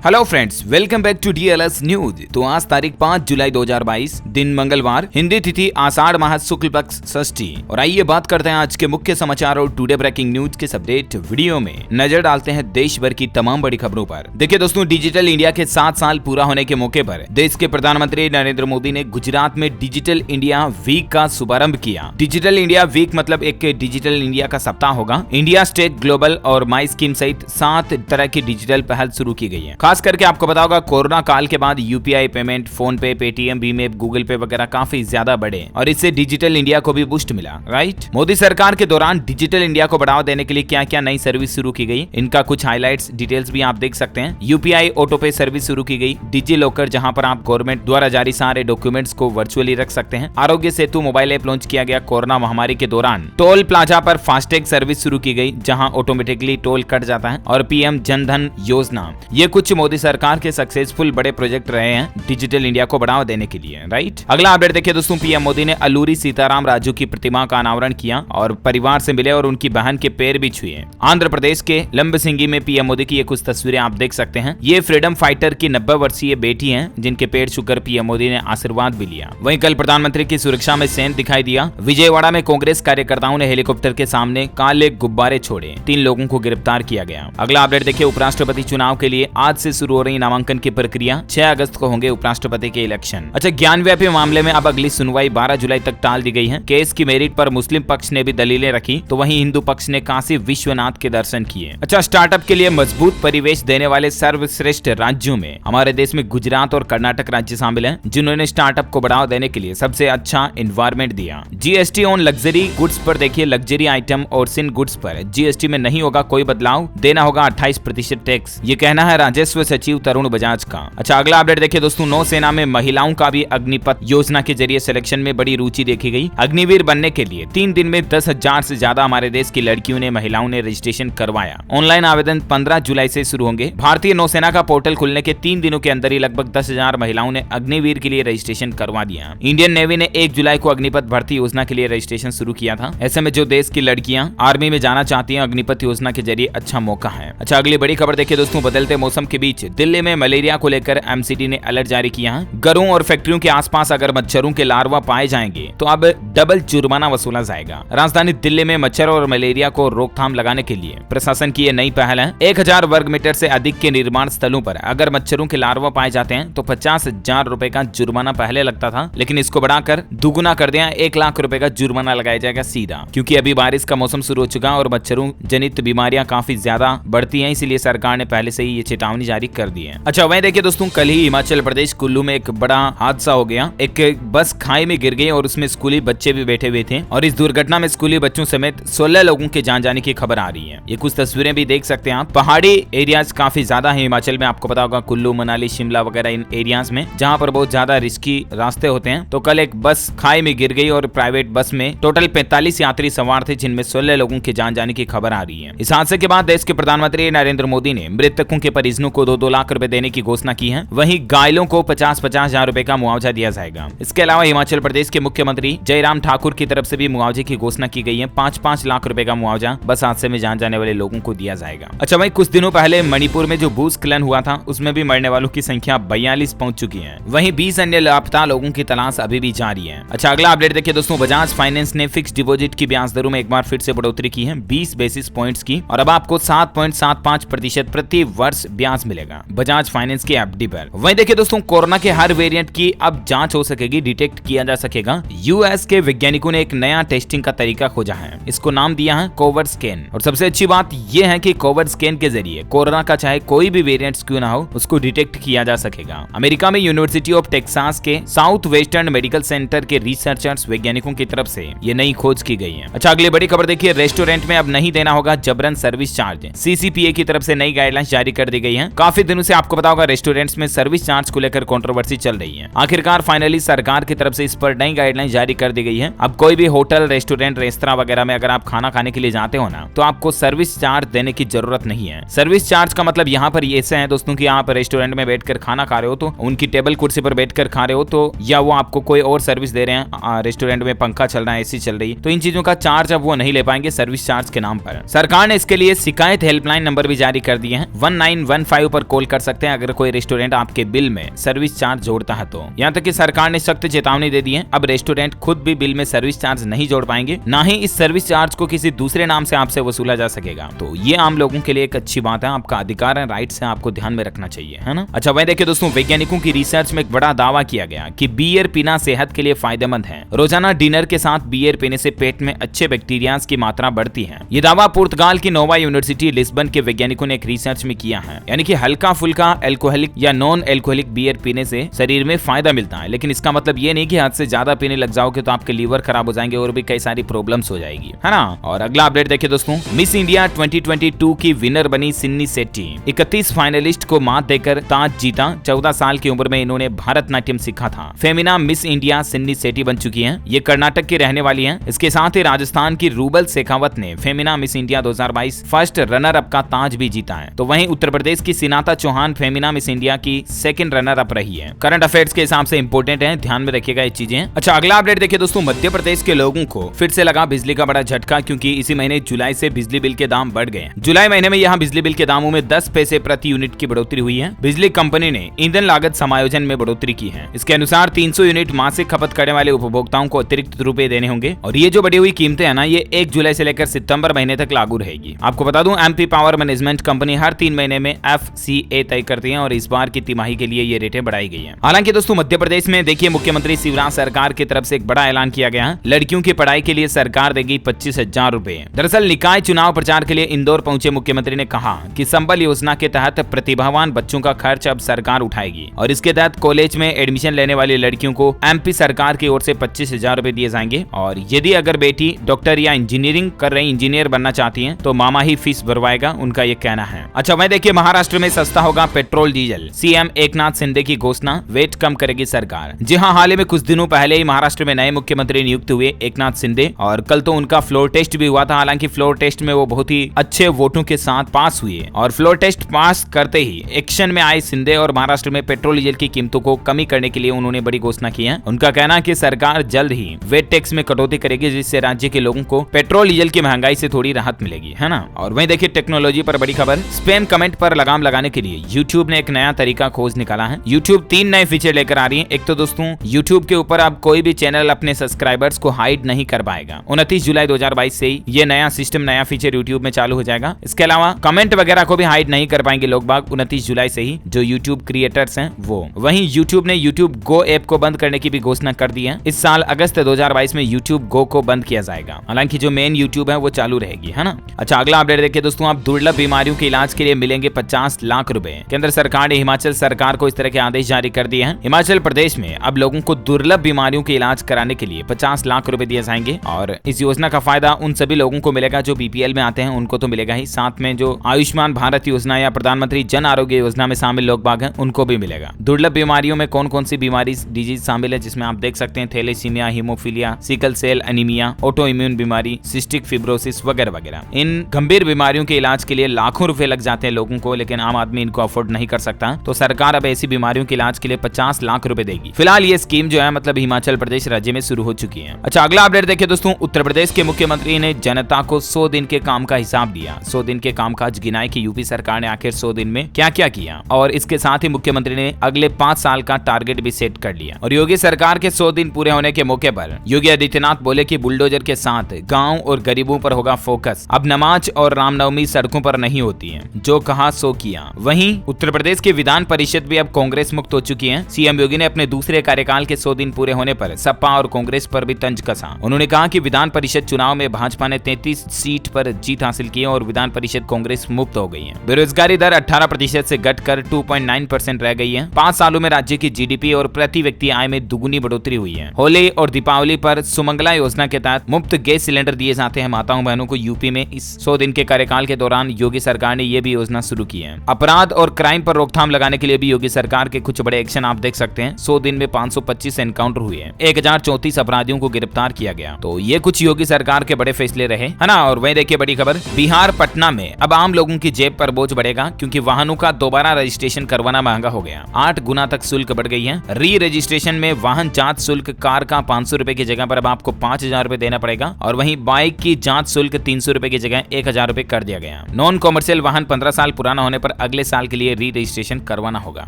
Hello friends, welcome back to DLS news. तो आज तारीख 5 जुलाई 2022, दिन मंगलवार, हिंदी तिथि आषाढ़ माह शुक्ल पक्ष षष्ठी। और आइए बात करते हैं आज के मुख्य समाचार और टुडे ब्रेकिंग न्यूज के अपडेट वीडियो में नजर डालते हैं देश भर की तमाम बड़ी खबरों पर। देखिए दोस्तों, डिजिटल इंडिया के 7 साल पूरा होने के मौके पर देश के प्रधानमंत्री नरेंद्र मोदी ने गुजरात में डिजिटल इंडिया वीक का शुभारंभ किया। डिजिटल इंडिया वीक मतलब एक डिजिटल इंडिया का सप्ताह होगा। इंडिया स्टेट ग्लोबल और माई स्कीम सहित 7 तरह की डिजिटल पहल शुरू की गई है। खास करके आपको पता होगा, कोरोना काल के बाद यूपीआई पेमेंट, फोन पे, पेटीएम, भीम ऐप, गूगल पे वगैरह काफी ज्यादा बढ़े और इससे डिजिटल इंडिया को भी बूस्ट मिला, राइट। मोदी सरकार के दौरान डिजिटल इंडिया को बढ़ावा देने के लिए क्या क्या नई सर्विस शुरू की गई, इनका कुछ हाइलाइट्स डिटेल्स भी आप देख सकते हैं। यूपीआई ऑटो पे सर्विस शुरू की गई। डिजी लॉकर, जहां पर आप गवर्नमेंट द्वारा जारी सारे डॉक्यूमेंट्स को वर्चुअली रख सकते हैं। Aarogya Setu mobile app launch किया गया कोरोना महामारी के दौरान। टोल प्लाजा पर फास्टैग सर्विस शुरू की गई, जहां ऑटोमेटिकली टोल कट जाता है। और पीएम जन धन योजना, ये कुछ मोदी सरकार के सक्सेसफुल बड़े प्रोजेक्ट रहे हैं डिजिटल इंडिया को बढ़ावा देने के लिए, राइट। अगला अपडेट देखिए दोस्तों, पीएम मोदी ने अलूरी सीताराम राजू की प्रतिमा का अनावरण किया और परिवार से मिले और उनकी बहन के पैर भी छुए। आंध्र प्रदेश के लंबसिंगी में पीएम मोदी की ये कुछ तस्वीरें आप देख सकते हैं। ये फ्रीडम फाइटर की 90 वर्षीय बेटी हैं, जिनके पैर छूकर पीएम मोदी ने आशीर्वाद भी लिया। वहीं कल प्रधानमंत्री की सुरक्षा में सैन्य दिखाई दिया। विजयवाड़ा में कांग्रेस कार्यकर्ताओं ने हेलीकॉप्टर के सामने काले गुब्बारे छोड़े। 3 लोगों को गिरफ्तार किया गया। अगला अपडेट देखिए, उपराष्ट्रपति चुनाव के लिए आज से शुरू हो रही नामांकन की प्रक्रिया। 6 अगस्त को होंगे उपराष्ट्रपति के इलेक्शन। अच्छा, ज्ञानव्यापी मामले में अब अगली सुनवाई 12 जुलाई तक टाल दी गई है। केस की मेरिट पर मुस्लिम पक्ष ने भी दलीलें रखी, तो वहीं हिंदू पक्ष ने काशी विश्वनाथ के दर्शन किए। अच्छा, स्टार्टअप के लिए मजबूत परिवेश देने वाले सर्वश्रेष्ठ राज्यों में हमारे देश में गुजरात और कर्नाटक राज्य शामिल हैं, जिन्होंने स्टार्टअप को बढ़ावा देने के लिए सबसे अच्छा एनवायरमेंट दिया। जीएसटी ऑन लग्जरी गुड्स पर देखिए, लग्जरी आइटम और सिन गुड्स पर जीएसटी में नहीं होगा कोई बदलाव, देना होगा 28% टैक्स। ये कहना है राजस्व सचिव तरुण बजाज का। अच्छा, अगला अपडेट देखिए दोस्तों, नौसेना में महिलाओं का भी अग्निपथ योजना के जरिए सिलेक्शन में बड़ी रुचि देखी गई। अग्निवीर बनने के लिए 3 दिन में 10,000 से ज्यादा हमारे देश की लड़कियों ने, महिलाओं ने रजिस्ट्रेशन करवाया। ऑनलाइन आवेदन 15 जुलाई से शुरू होंगे। भारतीय नौसेना का पोर्टल खुलने के 3 दिनों के अंदर ही लगभग 10,000 महिलाओं ने अग्निवीर के लिए रजिस्ट्रेशन करवा दिया। इंडियन नेवी ने 1 जुलाई को अग्निपथ भर्ती योजना के लिए रजिस्ट्रेशन शुरू किया था। ऐसे में जो देश की लड़कियां आर्मी में जाना चाहती हैं, अग्निपथ योजना के जरिए अच्छा मौका है। अच्छा, अगली बड़ी खबर देखिए दोस्तों, बदलते मौसम के बीच दिल्ली में मलेरिया को लेकर एमसीडी ने अलर्ट जारी किया है। घरों और फैक्ट्रियों के आसपास अगर मच्छरों के लार्वा पाए जाएंगे तो अब डबल जुर्माना वसूला जाएगा। राजधानी दिल्ली में मच्छर और मलेरिया को रोकथाम लगाने के लिए प्रशासन की ये नई पहल है। 1000 वर्ग मीटर से अधिक के निर्माण स्थलों पर अगर मच्छरों के लार्वा पाए जाते हैं तो 50,000 रुपए का जुर्माना पहले लगता था, लेकिन इसको बढ़ाकर दुगुना कर दिया। 1 लाख रुपए का जुर्माना लगाया जाएगा सीधा, क्योंकि अभी बारिश का मौसम शुरू हो चुका है और मच्छरों जनित बीमारियां काफी ज्यादा बढ़ती हैं, इसलिए सरकार ने पहले से ही ये चेतावनी जारी कर दी है। अच्छा, वहीं देखिए दोस्तों, कल ही हिमाचल प्रदेश कुल्लू में एक बड़ा हादसा हो गया। एक बस खाई में गिर गई और उसमें स्कूली बच्चे भी बैठे हुए थे और इस दुर्घटना में स्कूली बच्चों समेत 16 लोगों के जान जाने की खबर आ रही है। ये कुछ तस्वीरें भी देख सकते हैं आप। पहाड़ी एरियाज काफी ज्यादा है हिमाचल में, आपको पता होगा, कुल्लू, मनाली, शिमला वगैरह इन एरियाज में, जहाँ पर बहुत ज्यादा रिस्की रास्ते होते हैं। तो कल एक बस खाई में गिर गई और प्राइवेट बस में टोटल 45 यात्री सवार थे, जिनमें 16 लोगों के जान जाने की खबर आ रही है। इस हादसे के बाद देश के प्रधानमंत्री नरेंद्र मोदी ने मृतकों के परिजनों को 2-2 लाख रुपए देने की घोषणा की है। वहीं घायलों को 50-50 हजार रुपए का मुआवजा दिया जाएगा। इसके अलावा हिमाचल प्रदेश के मुख्यमंत्री जयराम ठाकुर की तरफ से भी मुआवजे की घोषणा की गई है। 5-5 लाख रुपए का मुआवजा बस हादसे में जान जाने वाले लोगों को दिया जाएगा। अच्छा भाई, कुछ दिनों पहले मणिपुर में जो भूस्खलन हुआ था, उसमें भी मरने वालों की संख्या 42 पहुंच चुकी है। वहीं 20 अन्य लापता लोगों की तलाश अभी भी जारी है। अच्छा, अगला अपडेट देखिए दोस्तों, बजाज फाइनेंस ने फिक्स डिपॉजिट की ब्याज दरों में एक बार फिर से बढ़ोतरी की है, 20 बेसिस पॉइंट्स की, और अब आपको 7.75% प्रति वर्ष ब्याज मिलेगा बजाज फाइनेंस की एफडी पर। वहीं देखिए दोस्तों, कोरोना के हर वेरिएंट की अब जांच हो सकेगी, डिटेक्ट किया जा सकेगा। यूएस के वैज्ञानिकों ने एक नया टेस्टिंग का तरीका खोजा है। इसको नाम दिया है कोविड स्कैन। और सबसे अच्छी बात यह है कि कोविड स्कैन के जरिए कोरोना का चाहे कोई भी वेरिएंट्स क्यों ना हो, उसको डिटेक्ट किया जा सकेगा। अमेरिका में यूनिवर्सिटी ऑफ टेक्सास के साउथ वेस्टर्न मेडिकल सेंटर के रिसर्चर्स वैज्ञानिकों की तरफ से ये नई खोज की गई है। अच्छा, अगली बड़ी खबर देखिए, रेस्टोरेंट में अब नहीं देना होगा जबरन सर्विस चार्ज। सीसीपीए की तरफ से नई गाइडलाइंस जारी कर दी गई है। काफी दिनों से आपको पता होगा, रेस्टोरेंट्स में सर्विस चार्ज को लेकर कंट्रोवर्सी चल रही है। आखिरकार फाइनली सरकार की तरफ से इस पर नई गाइडलाइंस जारी कर दी गई है। अब कोई भी होटल, रेस्टोरेंट, रेस्तरां वगैरह में अगर आप खाना खाने के लिए जाते हो ना, तो आपको सर्विस चार्ज देने की जरूरत नहीं है। सर्विस चार्ज का मतलब यहाँ पर ऐसे है दोस्तों कि आप रेस्टोरेंट में बैठकर खाना खा रहे हो, तो उनकी टेबल कुर्सी पर बैठकर खा रहे हो, तो या वो आपको कोई और सर्विस दे रहे हैं, रेस्टोरेंट में पंखा चल रहा है, एसी चल रही है, तो इन चीजों का चार्ज अब वो नहीं ले पाएंगे सर्विस चार्ज के नाम पर। सरकार ने इसके लिए शिकायत हेल्पलाइन नंबर भी जारी कर दिए हैं। 1915 पर कॉल कर सकते हैं अगर कोई रेस्टोरेंट आपके बिल में सर्विस चार्ज जोड़ता है तो। यहाँ तक कि सरकार ने सख्त चेतावनी दे दी है, अब रेस्टोरेंट खुद भी बिल में सर्विस चार्ज नहीं जोड़ पाएंगे, ना ही इस सर्विस चार्ज को किसी दूसरे नाम से आपसे वसूला जा सकेगा। तो ये आम लोगों के लिए एक अच्छी बात है, आपका अधिकार है, राइट्स है, आपको ध्यान में रखना चाहिए, है ना। अच्छा वही देखिए दोस्तों, वैज्ञानिकों की रिसर्च में एक बड़ा दावा किया गया कि बियर पीना सेहत के लिए फायदेमंद है। रोजाना डिनर के साथ बियर पीने से पेट में अच्छे बैक्टीरियाज की मात्रा बढ़ती है। ये दावा पुर्तगाल की नोवा यूनिवर्सिटी लिस्बन के वैज्ञानिकों ने एक रिसर्च में किया है। यानी कि हल्का फुल्का एल्कोहलिक या नॉन एल्कोहलिक बियर पीने से शरीर में फायदा मिलता है, लेकिन इसका मतलब ये नहीं कि हद से ज्यादा पीने लग जाओगे तो आपके लीवर खराब हो जाएंगे और भी कई सारी प्रॉब्लम्स हो जाएगी, है ना। और अगला अपडेट देखिए दोस्तों, मिस इंडिया 2022 की विनर बनी सिन्नी शेट्टी। 31 फाइनलिस्ट को मात देकर ताज जीता। 14 साल की उम्र में इन्होंने भारतनाट्यम सीखा था। फेमिना मिस इंडिया सिन्नी शेट्टी बन चुकी हैं। ये कर्नाटक की रहने वाली हैं। इसके साथ ही राजस्थान की रूबल शेखावत ने Femina miss India 2022 first runner up का ताज भी जीता है। तो वहीं उत्तर प्रदेश की सिनाता चौहान फेमिना मिस इंडिया की सेकंड रनर अप रही है। करंट अफेयर्स के हिसाब से इंपोर्टेंट है, ध्यान में रखिएगा ये चीजें। अच्छा अगला अपडेट देखिए दोस्तों, मध्य प्रदेश के लोगों को फिर से लगा बिजली का बड़ा झटका, क्योंकि इसी महीने जुलाई से बिजली बिल के दाम बढ़ गए। जुलाई महीने में यहाँ बिजली बिल के दामों में 10 पैसे प्रति यूनिट की बढ़ोतरी हुई है। बिजली कंपनी ने ईंधन लागत समायोजन में बढ़ोतरी की है। इसके अनुसार 300 यूनिट मासिक खपत करने वाले उपभोक्ताओं को अतिरिक्त रुपए देने होंगे और ये जो बढ़ी हुई कीमतें है ना, ये 1 जुलाई से लेकर सितंबर महीने तक लागू रहेगी। आपको बता दूं, एमपी पावर मैनेजमेंट कंपनी हर 3 महीने में FCA तय करती है और इस बार की तिमाही के लिए ये रेटें बढ़ाई गई है। हालांकि दोस्तों मध्य प्रदेश में देखिए, मुख्यमंत्री शिवराज सरकार की तरफ से एक बड़ा ऐलान किया गया है। लड़कियों की पढ़ाई के लिए सरकार देगी 25,000 रुपए। दरअसल निकाय चुनाव प्रचार के लिए इंदौर पहुंचे मुख्यमंत्री ने कहा कि संबल योजना के तहत प्रतिभावान बच्चों का खर्च अब सरकार उठाएगी और इसके तहत कॉलेज में एडमिशन लेने वाली लड़कियों को MP सरकार की ओर से 25,000 रुपए दिए जाएंगे। और यदि अगर बेटी डॉक्टर या इंजीनियरिंग कर रही इंजीनियर बनना चाहती है तो मामा ही फीस भरवाएगा, उनका ये कहना है। अच्छा वही देखिए, महाराष्ट्र में सस्ता होगा petrol diesel. CM Eknath Shinde की घोषणा, वेट कम करेगी सरकार। जी हाँ, हाल ही में कुछ दिनों पहले ही महाराष्ट्र में नए मुख्यमंत्री नियुक्त हुए एकनाथ शिंदे और कल तो उनका फ्लोर टेस्ट भी हुआ था। हालांकि फ्लोर टेस्ट में वो बहुत ही अच्छे वोटों के साथ पास हुए और फ्लोर टेस्ट पास करते ही एक्शन में आए शिंदे और महाराष्ट्र में पेट्रोल डीजल की कीमतों को कमी करने के लिए उन्होंने बड़ी घोषणा की है। उनका कहना है कि सरकार जल्द ही वेट टैक्स में कटौती करेगी, जिससे राज्य के लोगों को पेट्रोल डीजल की महंगाई से थोड़ी राहत मिलेगी, है ना। और वहीं देखिए टेक्नोलॉजी पर बड़ी खबर, स्पैम कमेंट पर लगाम लगाने के लिए YouTube ने एक नया तरीका खोज निकाला है। YouTube 3 नए फीचर लेकर आ रही है। एक तो दोस्तों, YouTube के ऊपर अब कोई भी चैनल अपने सब्सक्राइबर्स को हाइड नहीं कर पाएगा। 29 जुलाई 2022 से ही ये नया सिस्टम, नया फीचर YouTube में चालू हो जाएगा। इसके अलावा कमेंट वगैरह को भी हाइड नहीं कर पाएंगे लोग बाग 29 जुलाई से ही, जो YouTube क्रिएटर्स हैं वो। वहीं YouTube ने YouTube Go ऐप को बंद करने की भी घोषणा कर दी है। इस साल अगस्त 2022 में YouTube Go को बंद किया जाएगा। हालांकि जो मेन YouTube है वो चालू रहेगी, है ना। अच्छा अगला अपडेट देखिए दोस्तों, आप दुर्लभ बीमारियों के इलाज के लिए मिलेंगे 50 लाख रुपए। केंद्र सरकार ने हिमाचल सरकार को इस तरह के आदेश जारी कर दिए हैं। हिमाचल प्रदेश में अब लोगों को दुर्लभ बीमारियों के इलाज कराने के लिए 50 लाख रुपए दिए जाएंगे और इस योजना का फायदा उन सभी लोगों को मिलेगा जो BPL में आते हैं, उनको तो मिलेगा ही, साथ में जो आयुष्मान भारत योजना या प्रधानमंत्री जन आरोग्य योजना में शामिल लोग बाग हैं उनको भी मिलेगा। दुर्लभ बीमारियों में कौन कौन सी बीमारी डिजीज शामिल है, जिसमें आप देख सकते हैं thalassaemia, haemophilia, sickle cell anaemia, autoimmune बीमारी, सिस्टिक फिब्रोसिस वगैरह वगैरह। इन गंभीर बीमारियों के इलाज के लिए लाखों रुपए लग जाते हैं लोगों को, लेकिन आम आदमी इनको अफोर्ड नहीं कर सकता। तो सरकार अब ऐसी बीमारियों के इलाज के लिए 50 लाख रुपए देगी। फिलहाल ये स्कीम जो है मतलब हिमाचल प्रदेश राज्य में शुरू हो चुकी है। अच्छा अगला अपडेट देखिए दोस्तों, उत्तर प्रदेश के मुख्यमंत्री ने जनता को 100 दिन के काम का हिसाब दिया। 100 दिन के कामकाज गिनाए कि यूपी सरकार ने आखिर 100 दिन में क्या क्या किया और इसके साथ ही मुख्यमंत्री ने अगले 5 साल का टारगेट भी सेट कर लिया। और योगी सरकार के 100 दिन पूरे होने के मौके पर योगी आदित्यनाथ बोले कि बुलडोजर के साथ गांव और गरीबों पर होगा फोकस। अब नमाज और रामनवमी सड़कों पर नहीं होती है, जो कहा सो किया। वहीं उत्तर प्रदेश की विधान परिषद भी अब कांग्रेस मुक्त हो चुकी है। CM योगी ने अपने दूसरे कार्यकाल के 100 दिन पूरे होने पर सपा और कांग्रेस पर भी तंज कसा। उन्होंने कहा कि विधान परिषद चुनाव में भाजपा ने 33 सीट पर जीत हासिल की और विधान परिषद कांग्रेस मुक्त हो गई है। बेरोजगारी दर 18% से घटकर 2.9% रह गई है। 5 सालों में राज्य की GDP और प्रति व्यक्ति आय में दुगुनी बढ़ोतरी हुई है। होली और दीपावली पर सुमंगला योजना के तहत मुफ्त गैस सिलेंडर दिए जाते हैं माताओं बहनों को। यूपी में इस 100 दिन के कार्यकाल के दौरान योगी सरकार ने यह भी योजना शुरू की है। अपराध और क्राइम पर रोकथाम लगाने के लिए भी योगी सरकार के कुछ बड़े एक्शन आप देख सकते हैं। 100 दिन में 525 एनकाउंटर हुए हैं, 1034 अपराधियों को गिरफ्तार किया गया। तो ये कुछ योगी सरकार के बड़े फैसले रहे, है ना। और वहीं देखिए बड़ी खबर, बिहार पटना में अब आम लोगों की जेब पर बोझ बढ़ेगा, क्योंकि वाहनों का दोबारा रजिस्ट्रेशन करवाना महंगा हो गया। 8 गुना तक शुल्क बढ़ गई है। री रजिस्ट्रेशन में वाहन जांच शुल्क कार का 500 रुपए की जगह पर अब आपको 5,000 रुपए देना पड़ेगा और वहीं बाइक की जांच शुल्क 300 रुपए की जगह 1,000 रुपए कर दिया गया। नॉन कॉमर्शियल वाहन 15 साल पुराना होने पर अगले साल के लिए री रजिस्ट्रेशन करवाना होगा।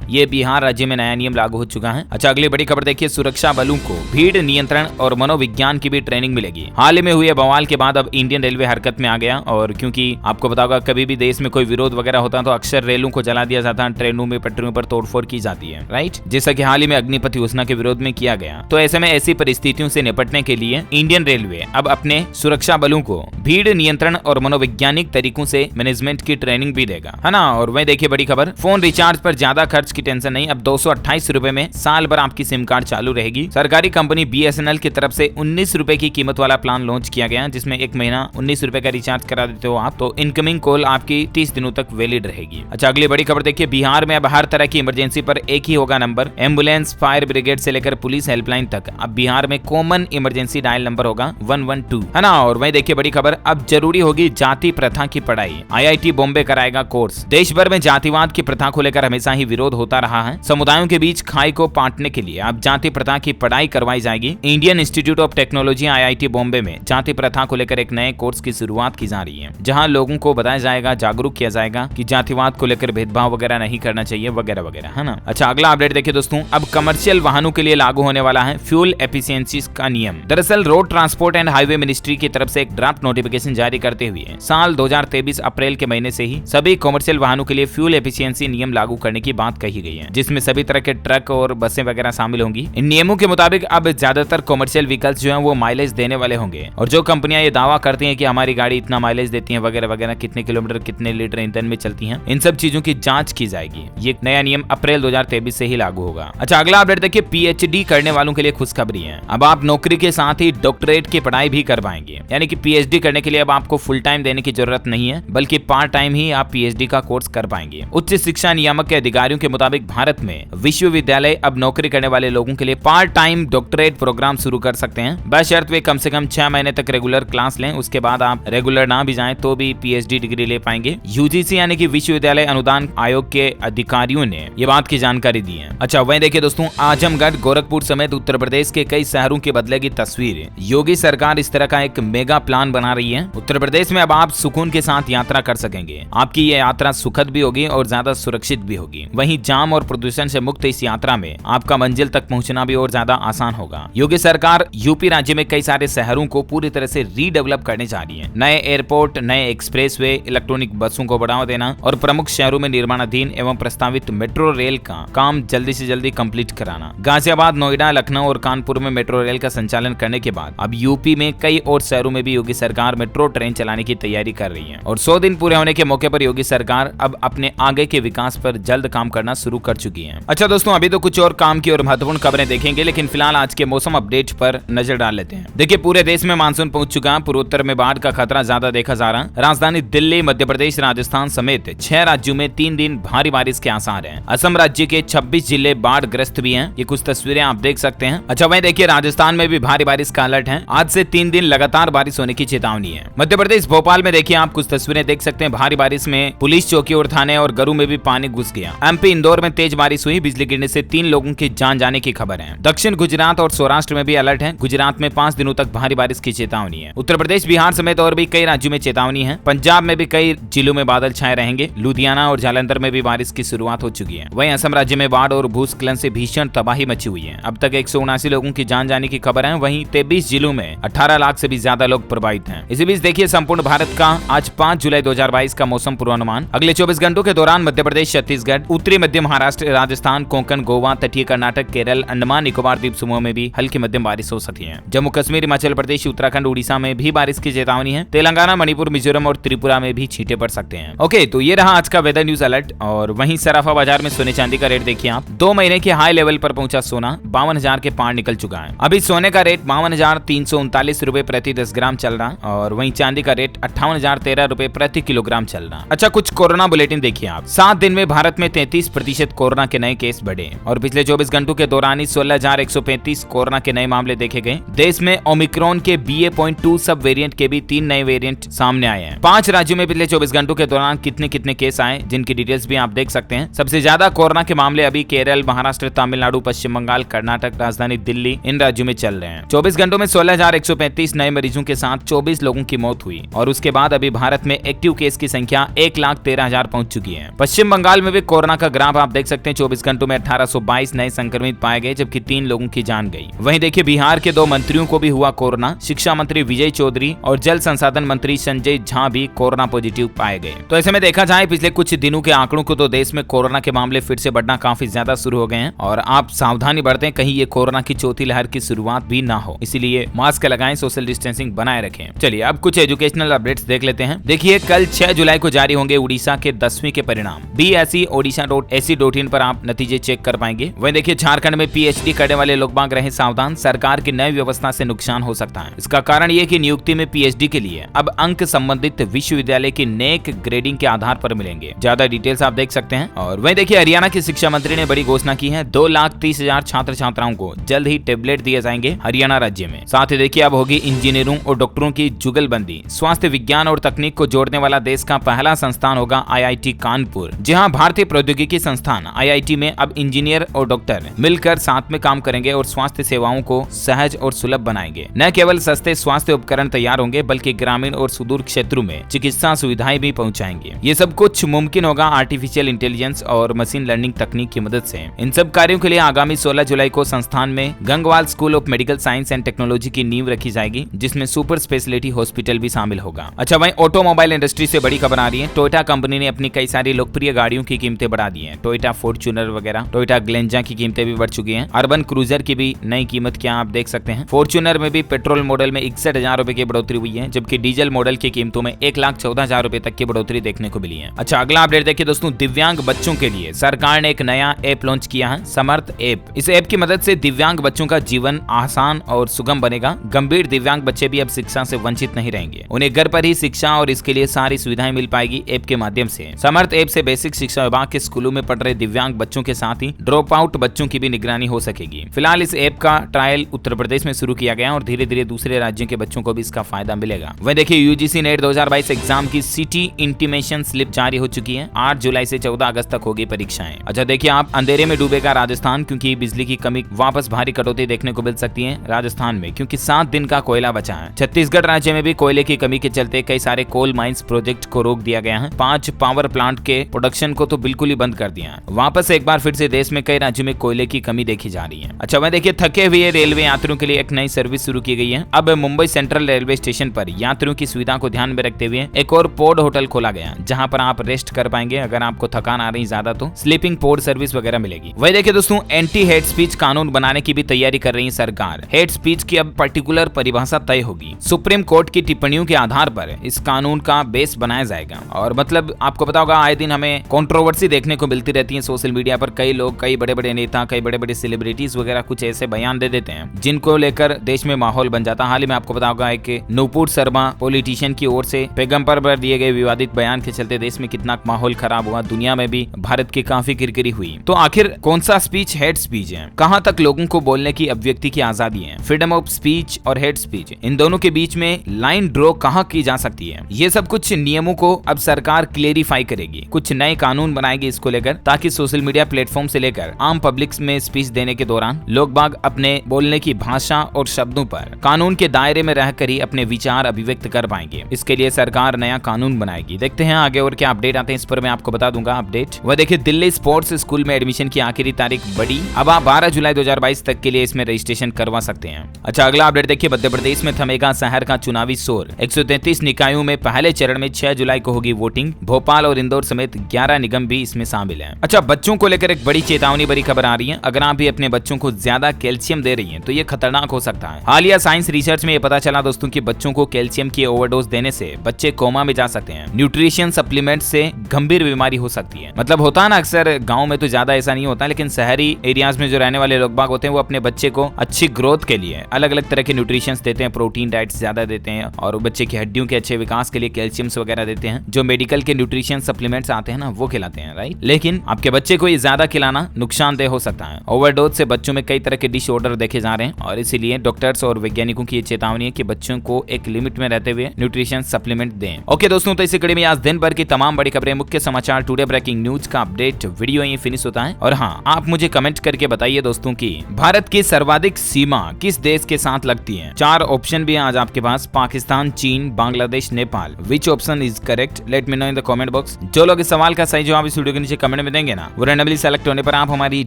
ये बिहार राज्य में नया नियम लागू हो चुका है। अच्छा, अगली बड़ी खबर देखिए, सुरक्षा बलों को भीड़ नियंत्रण और मनोविज्ञान की भी ट्रेनिंग मिलेगी। हाल ही में हुए बवाल के बाद अब इंडियन रेलवे हरकत में आ गया, और क्योंकि आपको पता होगा कभी भी देश में कोई विरोध वगैरह होता है तो अक्सर रेलों को जला दिया जाता है, ट्रेनों में पटरियों पर तोड़फोड़ की जाती है, राइट, जैसा कि हाल ही में अग्निपथ योजना के विरोध में किया गया। तो ऐसे में ऐसी परिस्थितियों से निपटने के लिए इंडियन रेलवे अब अपने सुरक्षा बलों को भीड़ नियंत्रण और मनोवैज्ञानिक तरीकों से मैनेजमेंट की ट्रेनिंग भी देगा, है ना। और वही देखिए बड़ी खबर, फोन रिचार्ज पर ज्यादा खर्च की टेंशन नहीं, अब 228 रुपए में साल भर आपकी सिम कार्ड चालू रहेगी। सरकारी कंपनी BSNL की तरफ से 19 रुपए की कीमत वाला प्लान लॉन्च किया गया, जिसमें एक महीना 19 रुपए का रिचार्ज करा देते हो आप तो इनकमिंग कॉल आपकी 30 दिनों तक वैलिड रहेगी। अच्छा, अगली बड़ी खबर देखिए, बिहार में अब हर तरह की इमरजेंसी पर एक ही होगा नंबर। एम्बुलेंस, फायर ब्रिगेड से लेकर पुलिस हेल्पलाइन तक अब बिहार में कॉमन इमरजेंसी डायल नंबर होगा 112, है ना। और वही देखिए बड़ी खबर, अब जरूरी होगी जाति प्रथा की पढ़ाई। IIT बॉम्बे कराएगा कोर्स। देश भर में जातिवाद की प्रथा को लेकर हमेशा ही विरोध होता रहा है। समुदायों के बीच खाई को पाटने के लिए अब जाति प्रथा की पढ़ाई करवाई जाएगी। Indian institute of technology IIT Bombay में जाति प्रथा को लेकर एक नए कोर्स की शुरुआत की जा रही है, जहां लोगों को बताया जाएगा, जागरूक किया जाएगा कि जातिवाद को लेकर भेदभाव वगैरह नहीं करना चाहिए वगैरह वगैरह, है ना। अच्छा, अगला अपडेट देखिए दोस्तों, अब कमर्शियल वाहनों के लिए लागू होने वाला है फ्यूल एफिशिएंसी का नियम। दरअसल road transport and highway ministry की तरफ से एक ड्राफ्ट नोटिफिकेशन जारी करते हुए साल 2023 अप्रैल के महीने से ही सभी कमर्शियल वाहनों के लिए फ्यूल एफिशिएंसी नियम लागू करने की बात कही गई है, जिसमें सभी तरह के ट्रक और बसें वगैरह शामिल होंगी। इन नियमों के मुताबिक अब ज्यादातर कमर्शियल व्हीकल्स जो हैं वो माइलेज देने वाले होंगे, और जो कंपनियां ये दावा करती हैं कि हमारी गाड़ी इतना माइलेज देती है वगैरह वगैरह, कितने किलोमीटर कितने लीटर ईंधन में चलती हैं, इन सब चीजों की जांच की जाएगी। ये नया नियम अप्रैल 2023 से ही लागू होगा। अच्छा, अगला अपडेट देखिए, PhD करने वालों के लिए खुशखबरी है। अब आप नौकरी के साथ ही डॉक्टरेट की पढ़ाई भी कर पाएंगे, यानी कि PhD करने के लिए अब आपको फुल टाइम देने की जरूरत नहीं है, बल्कि पार्ट टाइम ही आप PhD का कोर्स कर पाएंगे। उच्च शिक्षा नियामक के अधिकारियों के मुताबिक भारत में विश्वविद्यालय अब नौकरी करने वाले लोगों के लिए पार्ट टाइम डॉक्टरेट प्रोग्राम शुरू कर सकते हैं, बशर्ते वे कम से कम 6 महीने तक रेगुलर क्लास लें। उसके बाद आप रेगुलर ना भी जाएं तो भी PhD डिग्री ले पाएंगे। UGC यानी कि विश्वविद्यालय अनुदान आयोग के अधिकारियों ने ये बात की जानकारी दी है। अच्छा, वहीं देखिए दोस्तों, आजमगढ़, गोरखपुर समेत उत्तर प्रदेश के कई शहरों की बदलेगी तस्वीर। योगी सरकार इस तरह का एक मेगा प्लान बना रही है। उत्तर प्रदेश में अब आप सुकून के साथ यात्रा कर सकेंगे। आपकी ये यात्रा सुखद भी होगी और ज्यादा सुरक्षित भी होगी। वहीं जाम और प्रदूषण से मुक्त इस यात्रा में आपका मंजिल तक पहुंचना भी और ज्यादा आसान होगा। योगी सरकार यूपी राज्य में कई सारे शहरों को पूरी तरह से रीडेवलप करने जा रही है। नए एयरपोर्ट, नए एक्सप्रेसवे, इलेक्ट्रॉनिक बसों को बढ़ावा देना और प्रमुख शहरों में निर्माणाधीन एवं प्रस्तावित मेट्रो रेल का काम जल्दी से जल्दी कंप्लीट कराना। गाजियाबाद, नोएडा, लखनऊ और कानपुर में मेट्रो रेल का संचालन करने के बाद अब यूपी में कई और शहरों में भी योगी सरकार मेट्रो ट्रेन चलाने की तैयारी कर रही है। और 100 दिन पूरे होने के मौके पर योगी सरकार अब अपने आगे के विकास पर जल्द काम करना शुरू कर चुकी है। अच्छा दोस्तों, अभी तो कुछ और काम की और महत्वपूर्ण खबरें देखेंगे, लेकिन फिलहाल आज के मौसम अपडेट पर नजर डाल लेते हैं। देखिए, पूरे देश में मानसून पहुंच चुका है। पूर्वोत्तर में बाढ़ का खतरा ज्यादा देखा जा रहा है। राजधानी दिल्ली, मध्य प्रदेश, राजस्थान समेत 6 राज्यों में 3 दिन भारी बारिश के आसार हैं। असम राज्य के 26 जिले बाढ़ ग्रस्त भी हैं। ये कुछ तस्वीरें आप देख सकते हैं। अच्छा, वहीं देखिए, राजस्थान में भी भारी बारिश का अलर्ट है। आज से 3 दिन लगातार बारिश होने की चेतावनी है। मध्य प्रदेश भोपाल में देखिए, आप कुछ तस्वीरें देख सकते हैं। भारी बारिश में पुलिस चौकी और थाने और घरों में भी पानी घुस गया। MP इंदौर में तेज बारिश हुई। बिजली गिरने से 3 लोगों की जान जाने की खबर है। दक्षिण गुजरात और सौराष्ट्र में भी अलर्ट है। गुजरात में 5 दिनों तक भारी बारिश की चेतावनी है। उत्तर प्रदेश, बिहार समेत और भी कई राज्यों में चेतावनी है। पंजाब में भी कई जिलों में बादल छाए रहेंगे। लुधियाना और जालंधर में भी बारिश की शुरुआत हो चुकी है। वहीं असम राज्य में बाढ़ और भूस्खलन से भीषण तबाही मची हुई है। अब तक 179 लोगों की जान जाने की खबर है। वहीं 23 जिलों में 18 लाख से भी ज्यादा लोग प्रभावित हैं। इसी बीच देखिए, संपूर्ण भारत का आज 5 जुलाई 2022 का मौसम पूर्वानुमान। अगले 24 घंटों के दौरान मध्य प्रदेश, छत्तीसगढ़, उत्तरी मध्य महाराष्ट्र, राजस्थान, कोंकण, गोवा, तटीय कर्नाटक, केरल, अंडमान निकोबार द्वीप समूह में भी हल्की मध्यम बारिश हो सकती है। जम्मू कश्मीर, हिमाचल प्रदेश, उत्तराखंड, उड़ीसा में भी बारिश की चेतावनी है। तेलंगाना, मणिपुर, मिजोरम और त्रिपुरा में भी छींटे पड़ सकते हैं। ओके, तो ये रहा आज का वेदर न्यूज अलर्ट। और वहीं सराफा बाजार में सोने चांदी का रेट देखिए आप। 2 महीने के हाई लेवल पर पहुंचा सोना 52,000 के पार निकल चुका है। अभी सोने का रेट 52,339 रुपए प्रति 10 ग्राम चल रहा। और वहीं चांदी का रेट 58,013 रुपए प्रति किलोग्राम चल रहा। अच्छा, कुछ कोरोना बुलेटिन देखिए आप। 7 दिन में भारत में 33% कोरोना के नए केस बढ़े और पिछले 24 घंटों के दौरान ही 16,135 कोरोना के नए मामले देखे गए। देश में ओमिक्रॉन के BA.2 सब वेरिएंट के भी 3 नए वेरिएंट सामने आए हैं। 5 राज्यों में पिछले 24 घंटों के दौरान कितने कितने केस आए, जिनकी डिटेल्स भी आप देख सकते हैं। सबसे ज्यादा कोरोना के मामले अभी केरल, महाराष्ट्र, तमिलनाडु, पश्चिम बंगाल, कर्नाटक, राजधानी दिल्ली, इन राज्यों में चल रहे हैं। 24 घंटों में 16,135 नए मरीजों के साथ 24 लोगों की मौत हुई और उसके बाद अभी भारत में एक्टिव केस की संख्या 1,13,000 पहुंच चुकी है। पश्चिम बंगाल में भी कोरोना का ग्राफ आप देख सकते हैं, 24 घंटों में 1822 नए संक्रमित पाए गए, जबकि 3 लोगों की जान गई। वहीं देखिए बिहार के 2 मंत्रियों को भी हुआ कोरोना। शिक्षा मंत्री विजय चौधरी और जल संसाधन मंत्री संजय झा भी कोरोना पॉजिटिव पाए गए। तो ऐसे में देखा जाए पिछले कुछ दिनों के आंकड़ों को तो देश में कोरोना के मामले फिर से बढ़ना काफी ज्यादा शुरू हो गए हैं और आप सावधानी बरतें, कहीं ये कोरोना की चौथी लहर की शुरुआत भी ना हो। इसीलिए मास्क लगाएं, सोशल डिस्टेंसिंग बनाए रखें। चलिए अब कुछ एजुकेशनल अपडेट्स देख लेते हैं। देखिए कल 6 जुलाई को जारी होंगे उड़ीसा के 10वीं के परिणाम। BSE-Odisha.ac.in पर आप नतीजे चेक कर पाएंगे। वहीं देखिए झारखंड में PhD करने वाले लोग बाग रहे सावधान, सरकार की नई व्यवस्था से नुकसान हो सकता है। इसका कारण ये कि नियुक्ति में PhD के लिए अब अंक संबंधित विश्वविद्यालय की नेक ग्रेडिंग के आधार पर मिलेंगे। ज्यादा डिटेल्स आप देख सकते हैं। और वहीं देखिए हरियाणा की शिक्षा मंत्री ने बड़ी घोषणा की है, 2,30,000 छात्र छात्राओं को जल्द ही टेबलेट दिए जाएंगे हरियाणा राज्य में। साथ ही देखिए अब होगी इंजीनियरों और डॉक्टरों की जुगलबंदी। स्वास्थ्य विज्ञान और तकनीक को जोड़ने वाला देश का पहला संस्थान होगा IIT कानपुर। जहां भारतीय प्रौद्योगिकी संस्थान IIT में अब इंजीनियर और डॉक्टर मिलकर साथ में काम करेंगे और स्वास्थ्य सेवाओं को सहज और सुलभ बनाएंगे। न केवल सस्ते स्वास्थ्य उपकरण तैयार होंगे बल्कि ग्रामीण और सुदूर क्षेत्रों में चिकित्सा सुविधाएं भी पहुंचाएंगे। ये सब कुछ मुमकिन होगा आर्टिफिशियल इंटेलिजेंस और मशीन लर्निंग तकनीक की मदद से। इन सब कार्यों के लिए आगामी 16 जुलाई को संस्थान में Gangwal school of medical science and technology की नींव रखी जाएगी, जिसमें सुपर स्पेशलिटी हॉस्पिटल भी शामिल होगा। अच्छा वहीं ऑटोमोबाइल इंडस्ट्री से बड़ी खबर आ रही है। टोयोटा कंपनी ने अपनी कई सारी लोकप्रिय गाड़ियों की कीमतें बढ़ा दी है। टोयोटा फॉर्च्यूनर वगैरह, टोयोटा ग्लेंजा की कीमतें भी बढ़ चुकी हैं। अर्बन क्रूजर की भी नई कीमत क्या आप देख सकते हैं। फॉर्च्यूनर में भी पेट्रोल मॉडल में 61,000 रुपए की बढ़ोतरी हुई है, जबकि डीजल मॉडल की कीमतों में 1,14,000 रुपए तक की बढ़ोतरी देखने को मिली है। अच्छा अगला अपडेट देखिए दोस्तों, दिव्यांग बच्चों के लिए सरकार ने एक नया ऐप लॉन्च किया है, समर्थ ऐप। इस ऐप की मदद से दिव्यांग बच्चों का जीवन आसान और सुगम बनेगा। गंभीर दिव्यांग बच्चे भी अब शिक्षा से वंचित नहीं रहेंगे। उन्हें घर पर ही शिक्षा और इसके लिए सारी सुविधाएं मिल पाएगी ऐप के माध्यम से। समर्थ ऐप से बेसिक शिक्षा विभाग के स्कूलों में पढ़ रहे दिव्यांग बच्चों के साथ ही ड्रॉप आउट बच्चों की भी निगरानी हो सकेगी। फिलहाल इस ऐप का ट्रायल उत्तर प्रदेश में शुरू किया गया और धीरे धीरे दूसरे राज्यों के बच्चों को भी इसका फायदा मिलेगा। वहीं देखिए UGC नेट 2022 एग्जाम की सिटी इंटीमेशन स्लिप जारी हो चुकी है। 8 जुलाई से 14 अगस्त तक होगी परीक्षाएं। अच्छा देखिए आप अंधेरे में डूबेगा राजस्थान, क्योंकि बिजली की कमी, वापस भारी कटौती देखने को मिल सकती है राजस्थान में, क्योंकि 7 दिन का कोयला बचा है। छत्तीसगढ़ राज्य में भी कोयले की कमी के चलते कई सारे कोल माइंस प्रोजेक्ट को रोक दिया गया है। 5 पावर प्लांट के प्रोडक्शन को तो बिल्कुल ही बंद कर दिया है। वापस एक बार फिर से देश में कई राज्यों में कोयले की कमी देखी जा रही है। अच्छा वह देखिए थके हुए रेलवे यात्रियों के लिए एक नई सर्विस शुरू की गई है। अब मुंबई सेंट्रल रेलवे स्टेशन पर यात्रियों की सुविधा को ध्यान में रखते हुए एक और पोड होटल खोला गया, जहां पर आप रेस्ट कर पाएंगे। अगर आपको थकान आ रही ज्यादा तो स्लीपिंग पोड सर्विस वगैरह मिलेगी। वही देखिए दोस्तों, एंटी हेट स्पीच कानून बनाने की भी तैयारी कर रही है सरकार। हेट स्पीच की अब पर्टिकुलर परिभाषा तय होगी। सुप्रीम कोर्ट की टिप्पणियों के आधार पर इस कानून का बेस बनाया जाएगा। और मतलब आपको पता होगा आए दिन हमें कंट्रोवर्सी देखने को मिलती रहती है सोशल मीडिया पर। कई लोग, कई बड़े बड़े नेता, कई बड़े बड़े सेलिब्रिटीज वगैरह कुछ ऐसे बयान दे देते हैं जिनको लेकर देश में माहौल बन जाता है। हाल ही में आपको पता होगा एक नूपुर शर्मा पॉलिटिशियन की ओर से पैगंबर पर दिए गए विवादित बयान के चलते देश में कितना माहौल खराब हुआ, दुनिया में भी भारत की काफी किरकिरी हुई। तो आखिर कौन सा स्पीच हेट स्पीच है? कहां तक लोगों को बोलने की अभिव्यक्ति की आजादी है? फ्रीडम ऑफ स्पीच और हेट स्पीच, इन दोनों के बीच में लाइन ड्रॉ कहां की जा सकती है? ये सब कुछ नियमों को अब सरकार क्लेरिफाई करेगी, कुछ नए कानून बनाएगी इसको लेकर, ताकि सोशल मीडिया प्लेटफॉर्म से लेकर आम पब्लिक में स्पीच देने के दौरान लोग बाग अपने बोलने की भाषा और शब्दों पर कानून के दायरे में रहकर ही अपने विचार अभिव्यक्त कर पाएंगे। इसके लिए सरकार नया कानून बनाएगी। देखते हैं आगे और क्या अपडेट आते हैं, इस पर मैं आपको बता दूंगा अपडेट। वह देखिए दिल्ली स्पोर्ट्स स्कूल में एडमिशन की आखिरी तारीख बढ़ी। अब आप 12 जुलाई 2022 तक के लिए इसमें रजिस्ट्रेशन करवा सकते हैं। अच्छा अगला अपडेट देखिए, मध्य प्रदेश में थमेगा शहर का चुनावी शोर। 133 निकायों में पहले चरण में 6 जुलाई को होगी वोटिंग। भोपाल और इंदौर समेत 11 निगम भी इसमें शामिल है। अच्छा बच्चों को लेकर एक बड़ी चेतावनी भरी खबर आ रही है। अगर आप भी अपने बच्चों को ज्यादा कैल्शियम दे रही हैं तो ये खतरनाक हो सकता है। हालिया साइंस रिसर्च में ये पता चला दोस्तों कि बच्चों को कैल्शियम की ओवरडोज देने से बच्चे कोमा में जा सकते हैं। न्यूट्रिशन सप्लीमेंट से गंभीर बीमारी हो सकती है। मतलब होता है ना, अक्सर गांव में तो ज्यादा ऐसा नहीं होता, लेकिन शहरी एरियाज में जो रहने वाले लोग बाग होते हैं वो अपने बच्चे को अच्छी ग्रोथ के लिए अलग अलग तरह के न्यूट्रिशन देते हैं, प्रोटीन डाइट्स ज्यादा देते हैं और बच्चे की हड्डियों के अच्छे विकास के लिए कैल्शियम्स वगैरह देते हैं। जो मेडिकल के न्यूट्रिशन सप्लीमेंट्स आते हैं ना वो खिलाते हैं, राइट। लेकिन आपके बच्चे को ये ज्यादा खिलाना नुकसानदेह हो सकता है। ओवरडोज से बच्चों में कई तरह के डिसऑर्डर देखे जा रहे हैं और इसीलिए डॉक्टर्स और वैज्ञानिकों की ये चेतावनी है कि बच्चों को एक लिमिट में रहते हुए न्यूट्रिशन सप्लीमेंट दें। ओके दोस्तों, तो इसी कड़ी में आज दिन भर की तमाम बड़ी खबरें, मुख्य समाचार, टुडे ब्रेकिंग न्यूज का अपडेट वीडियो यहीं फिनिश होता है। और हाँ, आप मुझे कमेंट करके बताइए दोस्तों कि भारत की सर्वाधिक सीमा किस देश के साथ लगती है? 4 ऑप्शन भी है आज आपके पास, पाकिस्तान, चीन, Bangladesh, Nepal. Which option is correct? Let me know in the comment box. Box. जो लोग इस सवाल का सही जवाब इस वीडियो के नीचे कमेंट में देंगे ना, वो रैंडमली सेलेक्ट होने पर आप हमारी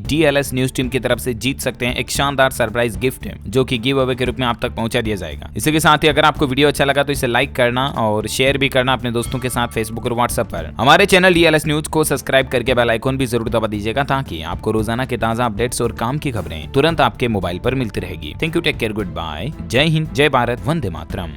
DLS न्यूज टीम की तरफ से जीत सकते हैं एक शानदार सरप्राइज गिफ्ट, जो कि गिव अवे के रूप में आप तक पहुंचा दिया जाएगा। इसी के साथ ही अगर आपको वीडियो अच्छा लगा तो इसे लाइक करना और शेयर भी करना अपने दोस्तों के साथ फेसबुक और व्हाट्सएप पर। हमारे चैनल DLS न्यूज को सब्सक्राइब करके बेल आइकन भी जरूर दबा दीजिएगा, ताकि आपको रोजाना के ताजा अपडेट्स और काम की खबरें तुरंत आपके मोबाइल पर मिलती रहेगी। Thank you, take care, good bye, जय हिंद, जय भारत, वंदे मातरम।